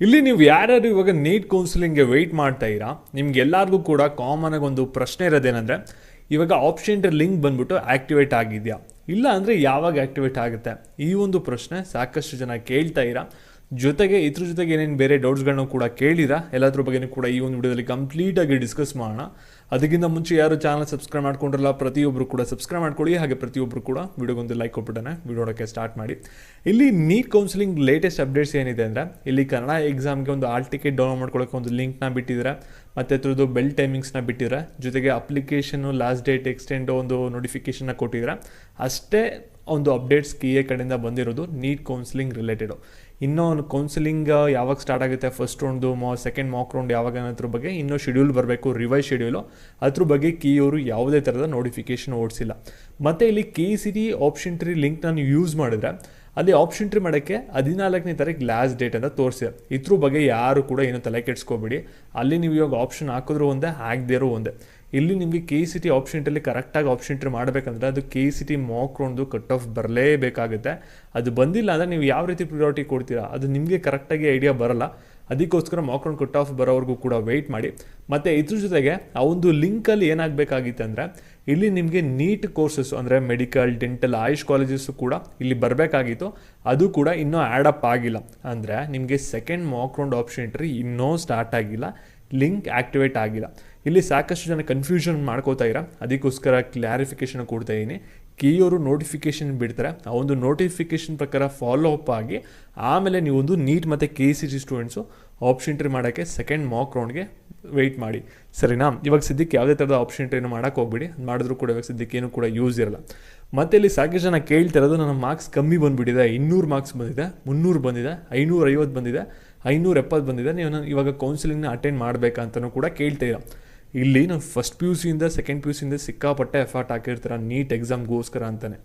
ಇಲ್ಲಿ ನೀವು ಯಾರ್ಯಾರು ಇವಾಗ ನೀಟ್ ಕೌನ್ಸಿಲಿಂಗ್ಗೆ ವೆಯ್ಟ್ ಮಾಡ್ತಾ ಇರಾ, ನಿಮ್ಗೆ ಎಲ್ಲರಿಗೂ ಕೂಡ ಕಾಮನ್ ಆಗಿ ಒಂದು ಪ್ರಶ್ನೆ ಇರೋದೇನೆಂದರೆ, ಇವಾಗ ಆಪ್ಷನ್ ಲಿಂಕ್ ಬಂದ್ಬಿಟ್ಟು ಆಕ್ಟಿವೇಟ್ ಆಗಿದೆಯಾ, ಇಲ್ಲ ಅಂದರೆ ಯಾವಾಗ ಆಕ್ಟಿವೇಟ್ ಆಗುತ್ತೆ? ಈ ಒಂದು ಪ್ರಶ್ನೆ ಸಾಕಷ್ಟು ಜನ ಕೇಳ್ತಾ ಇರಾ. ಜೊತೆಗೆ ಇದ್ರ ಜೊತೆಗೆ ಏನೇನು ಬೇರೆ ಡೌಟ್ಸ್ಗಳನ್ನೂ ಕೂಡ ಕೇಳಿರಾ, ಎಲ್ಲದ್ರ ಬಗ್ಗೆಯೂ ಕೂಡ ಈ ಒಂದು ವಿಡಿಯೋದಲ್ಲಿ ಕಂಪ್ಲೀಟಾಗಿ ಡಿಸ್ಕಸ್ ಮಾಡೋಣ. ಅದಕ್ಕಿಂತ ಮುಂಚೆ ಯಾರು ಚಾನಲ್ ಸಬ್ಸ್ಕ್ರೈಬ್ ಮಾಡ್ಕೊಂಡಿರಲ್ಲ, ಪ್ರತಿಯೊಬ್ಬರು ಕೂಡ ಸಬ್ಸ್ಕ್ರೈಬ್ ಮಾಡ್ಕೊಳ್ಳಿ. ಹಾಗೆ ಪ್ರತಿಯೊಬ್ಬರು ಕೂಡ ವಿಡಿಯೋಗೊಂದು ಲೈಕ್ ಕೊಟ್ಬಿಟ್ಟೆ ವಿಡಿಯೋಕ್ಕೆ ಸ್ಟಾರ್ಟ್ ಮಾಡಿ. ಇಲ್ಲಿ ನೀಟ್ ಕೌನ್ಸಿಲಿಂಗ್ ಲೇಟೆಸ್ಟ್ ಅಪ್ಡೇಟ್ಸ್ ಏನಿದೆ ಅಂದರೆ, ಇಲ್ಲಿ ಕನ್ನಡ ಎಕ್ಸಾಮ್ಗೆ ಒಂದು ಆಲ್ ಟಿಕೆಟ್ ಡೌನ್ಲೋಡ್ ಮಾಡ್ಕೊಳ್ಳೋಕೆ ಒಂದು ಲಿಂಕ್ನ ಬಿಟ್ಟಿದ್ದಾರೆ, ಮತ್ತು ಅದ್ರದ್ದು ಬೆಲ್ ಟೈಮಿಂಗ್ಸ್ನ ಬಿಟ್ಟಿದ್ದಾರೆ. ಜೊತೆಗೆ ಅಪ್ಲಿಕೇಶನ್ನು ಲಾಸ್ಟ್ ಡೇಟ್ ಎಕ್ಸ್ಟೆಂಡ್ ಒಂದು ನೋಟಿಫಿಕೇಷನ್ನ ಕೊಟ್ಟಿದ್ದಾರೆ. ಅಷ್ಟೇ ಒಂದು ಅಪ್ಡೇಟ್ಸ್ KA ಕಡೆಯಿಂದ ಬಂದಿರೋದು ನೀಟ್ ಕೌನ್ಸಿಲಿಂಗ್ ರಿಲೇಟೆಡು. ಇನ್ನೂ ಒಂದು ಕೌನ್ಸಿಲಿಂಗ್ ಯಾವಾಗ ಸ್ಟಾರ್ಟ್ ಆಗುತ್ತೆ, first round second Mach round ಯಾವಾಗ ಅನ್ನೋದ್ರ ಬಗ್ಗೆ ಇನ್ನೂ ಶೆಡ್ಯೂಲ್ ಬರಬೇಕು, ರಿವೈಸ್ ಶೆಡ್ಯೂಲು. ಅದ್ರ ಬಗ್ಗೆ KA ಯಾವುದೇ ಥರದ ನೋಟಿಫಿಕೇಷನ್ ಓಡಿಸಿಲ್ಲ. ಮತ್ತು ಇಲ್ಲಿ KCT ಆಪ್ಷನ್ ಟ್ರೀ ಲಿಂಕ್ ನಾನು ಯೂಸ್ ಮಾಡಿದ್ರೆ ಅಲ್ಲಿ ಆಪ್ಷನ್ ಟ್ರೀ ಮಾಡೋಕ್ಕೆ 14ನೇ ತಾರೀಕು ಲಾಸ್ಟ್ ಡೇಟ್ ಅಂತ ತೋರಿಸಿದೆ. ಇದ್ರ ಬಗ್ಗೆ ಯಾರು ಕೂಡ ಏನು ತಲೆ ಕೆಡಿಸ್ಕೋಬೇಡಿ. ಅಲ್ಲಿ ನೀವು ಇವಾಗ ಆಪ್ಷನ್ ಹಾಕಿದ್ರು ಒಂದೇ, ಹಾಕದೇ ಇರೋ ಒಂದೇ. ಇಲ್ಲಿ ನಿಮಗೆ KCT ಆಪ್ಷನ್ ಟ್ರೀಲಿ ಕರೆಕ್ಟಾಗಿ ಆಪ್ಷನ್ ಟ್ರೀ ಮಾಡಬೇಕಂದ್ರೆ ಅದು KCT ಮಾಕ್ ರೌಂಡ್ದು ಕಟ್ ಆಫ್ ಬರಲೇಬೇಕಾಗುತ್ತೆ. ಅದು ಬಂದಿಲ್ಲ ಅಂದರೆ ನೀವು ಯಾವ ರೀತಿ ಪ್ರಿಯಾರಿಟಿ ಕೊಡ್ತೀರಾ ಅದು ನಿಮಗೆ ಕರೆಕ್ಟಾಗಿ ಐಡಿಯಾ ಬರಲ್ಲ. ಅದಕ್ಕೋಸ್ಕರ ಮಾಕ್ ರೌಂಡ್ ಕಟ್ ಆಫ್ ಬರೋವರೆಗೂ ಕೂಡ ವೆಯ್ಟ್ ಮಾಡಿ. ಮತ್ತು ಇದ್ರ ಜೊತೆಗೆ ಆ ಒಂದು ಲಿಂಕಲ್ಲಿ ಏನಾಗಬೇಕಾಗಿತ್ತು ಅಂದರೆ, ಇಲ್ಲಿ ನಿಮಗೆ ನೀಟ್ ಕೋರ್ಸಸ್ ಅಂದರೆ ಮೆಡಿಕಲ್, ಡೆಂಟಲ್, ಆಯುಷ್ ಕಾಲೇಜಸ್ಸು ಕೂಡ ಇಲ್ಲಿ ಬರಬೇಕಾಗಿತ್ತು. ಅದು ಕೂಡ ಇನ್ನೂ ಆ್ಯಡಪ್ ಆಗಿಲ್ಲ. ಅಂದರೆ ನಿಮಗೆ second Mach round option tree ಇನ್ನೂ ಸ್ಟಾರ್ಟ್ ಆಗಿಲ್ಲ, ಲಿಂಕ್ ಆ್ಯಕ್ಟಿವೇಟ್ ಆಗಿಲ್ಲ. ಇಲ್ಲಿ ಸಾಕಷ್ಟು ಜನ ಕನ್ಫ್ಯೂಷನ್ ಮಾಡ್ಕೋತಾ ಇರ, ಅದಕ್ಕೋಸ್ಕರ ಕ್ಲಾರಿಫಿಕೇಷನ್ ಕೊಡ್ತಾ ಇದ್ದೀನಿ. KA ನೋಟಿಫಿಕೇಷನ್ ಬಿಡ್ತಾರೆ, ಆ ಒಂದು ನೋಟಿಫಿಕೇಷನ್ ಪ್ರಕಾರ ಫಾಲೋ ಅಪ್ ಆಗಿ ಆಮೇಲೆ ನೀವು ಒಂದು ನೀಟ್ ಮತ್ತು KCT ಸ್ಟೂಡೆಂಟ್ಸು ಆಪ್ಷನ್ ಟ್ರೀ ಮಾಡೋಕ್ಕೆ ಸೆಕೆಂಡ್ ಮಾಕ್ ರೌಂಡ್ಗೆ ವೆಯ್ಟ್ ಮಾಡಿ, ಸರಿನಾ? ಇವಾಗ ಸದ್ಯಕ್ಕೆ ಯಾವುದೇ ಥರದ ಆಪ್ಷನ್ ಟ್ರೀನು ಮಾಡೋಕ್ಕೆ ಹೋಗ್ಬಿಡಿ. ಮಾಡಿದ್ರೂ ಕೂಡ ಇವಾಗ ಸದ್ಯಕ್ಕೆ ಏನೂ ಕೂಡ ಯೂಸ್ ಇರಲ್ಲ. ಮತ್ತು ಇಲ್ಲಿ ಸಾಕಷ್ಟು ಜನ ಕೇಳ್ತಿರೋದು, ನನ್ನ ಮಾರ್ಕ್ಸ್ ಕಮ್ಮಿ ಬಂದುಬಿಟ್ಟಿದೆ, 200 ಮಾರ್ಕ್ಸ್ ಬಂದಿದೆ, 300 ಬಂದಿದೆ, 550 ಬಂದಿದೆ, 570 ಬಂದಿದೆ, ನೀವು ಇವಾಗ ಕೌನ್ಸಿಲಿಂಗ್ನ ಅಟೆಂಡ್ ಮಾಡಬೇಕಂತಲೂ ಕೂಡ ಕೇಳ್ತೀರ. ಇಲ್ಲಿ ನಾವು ಫಸ್ಟ್ PUC ಇಂದ ಸೆಕೆಂಡ್ PUC ಇಂದ ಸಿಕ್ಕಾಪಟ್ಟೆ ಎಫರ್ಟ್ ಹಾಕಿರ್ತೀರ ನೀಟ್ ಎಕ್ಸಾಮ್ಗೋಸ್ಕರ ಅಂತಲೇ.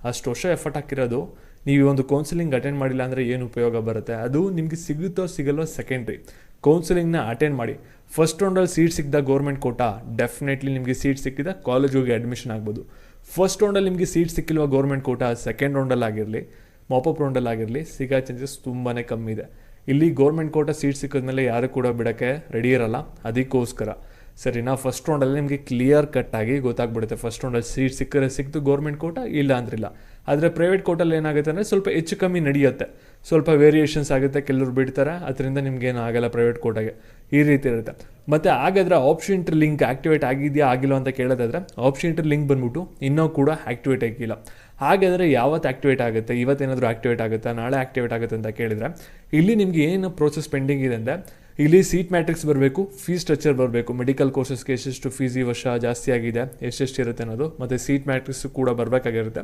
ಅಷ್ಟು ವರ್ಷ ಎಫರ್ಟ್ ಹಾಕಿರೋದು ನೀವು ಒಂದು ಕೌನ್ಸಿಲಿಂಗ್ ಅಟೆಂಡ್ ಮಾಡಿಲ್ಲ ಅಂದರೆ ಏನು ಉಪಯೋಗ ಬರುತ್ತೆ? ಅದು ನಿಮಗೆ ಸಿಗುತ್ತೋ ಸಿಗಲ್ಲೋ ಸೆಕೆಂಡ್ರಿ. ಕೌನ್ಸಿಲಿಂಗ್ನ ಅಟೆಂಡ್ ಮಾಡಿ. ಫಸ್ಟ್ ರೌಂಡಲ್ಲಿ ಸೀಟ್ ಸಿಕ್ಕಿದ ಗೌರ್ಮೆಂಟ್ ಕೋಟಾ, ಡೆಫಿನೆಟ್ಲಿ ನಿಮಗೆ ಸೀಟ್ ಸಿಕ್ಕಿದ ಕಾಲೇಜ್ ಹೋಗಿ ಅಡ್ಮಿಷನ್ ಆಗ್ಬೋದು. ಫಸ್ಟ್ ರೌಂಡಲ್ಲಿ ನಿಮಗೆ ಸೀಟ್ ಸಿಕ್ಕಿಲ್ವ ಗೌರ್ಮೆಂಟ್ ಕೋಟಾ, ಸೆಕೆಂಡ್ ರೌಂಡಲ್ಲಿ ಆಗಿರಲಿ, ಮಾಪಪ್ ರೌಂಡಲ್ಲಿ ಆಗಿರಲಿ, ಸಿಗೋ ಚಾನ್ಸಸ್ ತುಂಬಾ ಕಮ್ಮಿ ಇದೆ. ಇಲ್ಲಿ ಗೌರ್ಮೆಂಟ್ ಕೋಟಾ ಸೀಟ್ ಸಿಕ್ಕಿದ್ಮೇಲೆ ಯಾರು ಕೂಡ ಬಿಡೋಕ್ಕೆ ರೆಡಿ ಇರಲ್ಲ. ಅದಕ್ಕೋಸ್ಕರ ಸರಿನಾ, ಫಸ್ಟ್ ರೌಂಡಲ್ಲಿ ನಿಮಗೆ ಕ್ಲಿಯರ್ ಕಟ್ಟಾಗಿ ಗೊತ್ತಾಗ್ಬಿಡುತ್ತೆ. ಫಸ್ಟ್ ರೌಂಡಲ್ಲಿ ಸೀಟ್ ಸಿಕ್ಕರೆ ಸಿಕ್ತು ಗೌರ್ಮೆಂಟ್ ಕೋಟಾ, ಇಲ್ಲ ಅಂದ್ರಿಲ್ಲ. ಆದರೆ ಪ್ರೈವೇಟ್ ಕೋಟಲ್ಲಿ ಏನಾಗುತ್ತೆ ಅಂದರೆ ಸ್ವಲ್ಪ ಹೆಚ್ಚು ಕಮ್ಮಿ ನಡೆಯುತ್ತೆ, ಸ್ವಲ್ಪ ವೇರಿಯೇಷನ್ಸ್ ಆಗುತ್ತೆ, ಕೆಲವರು ಬಿಡ್ತಾರೆ, ಅದರಿಂದ ನಿಮ್ಗೇನು ಆಗಲ್ಲ ಪ್ರೈವೇಟ್ ಕೋಟಾಗೆ. ಈ ರೀತಿ ಇರುತ್ತೆ. ಮತ್ತು ಹಾಗಾದರೆ ಆಪ್ಷನ್ ಟ್ರೀ ಲಿಂಕ್ ಆ್ಯಕ್ಟಿವೇಟ್ ಆಗಿದೆಯಾ ಆಗಿಲ್ಲ ಅಂತ ಕೇಳೋದಾದರೆ, ಆಪ್ಷನ್ ಟ್ರೀ ಲಿಂಕ್ ಬಂದ್ಬಿಟ್ಟು ಇನ್ನೂ ಕೂಡ ಆ್ಯಕ್ಟಿವೇಟ್ ಆಗಿಲ್ಲ. ಹಾಗಾದರೆ ಯಾವತ್ತು ಆ್ಯಕ್ಟಿವೇಟ್ ಆಗುತ್ತೆ, ಇವತ್ತೇನಾದರೂ ಆ್ಯಕ್ಟಿವೇಟ್ ಆಗುತ್ತಾ, ನಾಳೆ ಆ್ಯಕ್ಟಿವೇಟ್ ಆಗುತ್ತೆ ಅಂತ ಕೇಳಿದರೆ, ಇಲ್ಲಿ ನಿಮಗೆ ಏನು ಪ್ರೋಸೆಸ್ ಪೆಂಡಿಂಗ್ ಇದೆ ಅಂದರೆ, ಇಲ್ಲಿ ಸೀಟ್ ಮ್ಯಾಟ್ರಿಕ್ಸ್ ಬರಬೇಕು, ಫೀಸ್ ಸ್ಟ್ರಕ್ಚರ್ ಬರಬೇಕು, ಮೆಡಿಕಲ್ ಕೋರ್ಸಸ್ಗೆ ಎಷ್ಟೆಷ್ಟು ಫೀಸ್ ಈ ವರ್ಷ ಜಾಸ್ತಿ ಆಗಿದೆ, ಎಷ್ಟೆಷ್ಟು ಇರುತ್ತೆ ಅನ್ನೋದು, ಮತ್ತು ಸೀಟ್ ಮ್ಯಾಟ್ರಿಕ್ಸ್ ಕೂಡ ಬರಬೇಕಾಗಿರುತ್ತೆ.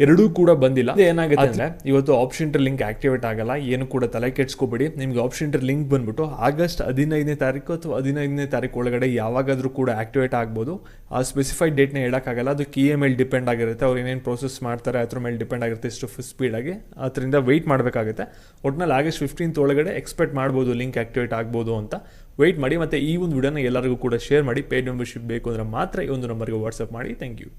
ಎರಡೂ ಕೂಡ ಬಂದಿಲ್ಲ. ಏನಾಗುತ್ತೆ ಅಂದರೆ, ಇವತ್ತು ಆಪ್ಷನ್ ಟ್ರೀ ಲಿಂಕ್ ಆ್ಯಕ್ಟಿವೇಟ್ ಆಗಲ್ಲ. ಏನು ಕೂಡ ತಲೆ ಕೆಡಿಸ್ಕೋಬೇಡಿ. ನಿಮಗೆ ಆಪ್ಷನ್ ಟ್ರೀ ಲಿಂಕ್ ಬಂದ್ಬಿಟ್ಟು ಆಗಸ್ಟ್ 15ನೇ ತಾರೀಕು ಅಥವಾ 15ನೇ ತಾರೀಕು ಒಳಗಡೆ ಯಾವಾಗಾದರೂ ಕೂಡ ಆ್ಯಕ್ಟಿವೇಟ್ ಆಗ್ಬೋದು. ಆ ಸ್ಪೆಸಿಫೈಡ್ ಡೇಟ್ನ ಹೇಳೋಕ್ಕಾಗಲ್ಲ, ಅದು KA ಮೇಲೆ ಡಿಪೆಂಡ್ ಆಗಿರುತ್ತೆ. ಅವ್ರು ಏನೇನು ಪ್ರೋಸೆಸ್ ಮಾಡ್ತಾರೆ ಅದ್ರ ಮೇಲೆ ಡಿಪೆಂಡ್ ಆಗಿರುತ್ತೆ, ಎಷ್ಟು ಸ್ಪೀಡಾಗಿ. ಅದರಿಂದ ವೆಯ್ಟ್ ಮಾಡಬೇಕಾಗುತ್ತೆ. ಒಟ್ಟಿನಲ್ಲಿ ಆಗಸ್ಟ್ 15th ಒಳಗಡೆ ಎಕ್ಸ್ಪೆಕ್ಟ್ ಮಾಡ್ಬೋದು ಲಿಂಕ್ ಆ್ಯಕ್ಟಿವೇಟ್ ಆಗ್ಬೋದು ಅಂತ. ವೆಯ್ಟ್ ಮಾಡಿ. ಮತ್ತು ಈ ಒಂದು ವಿಡಿಯೋನ ಎಲ್ಲರಿಗೂ ಕೂಡ ಶೇರ್ ಮಾಡಿ. ಪೇಯ್ಡ್ ಮೆಂಬರ್ಶಿಪ್ ಬೇಕು ಅಂದರೆ ಮಾತ್ರ ಈ ಒಂದು ನಂಬರ್ಗೆ ವಾಟ್ಸಪ್ ಮಾಡಿ. Thank you.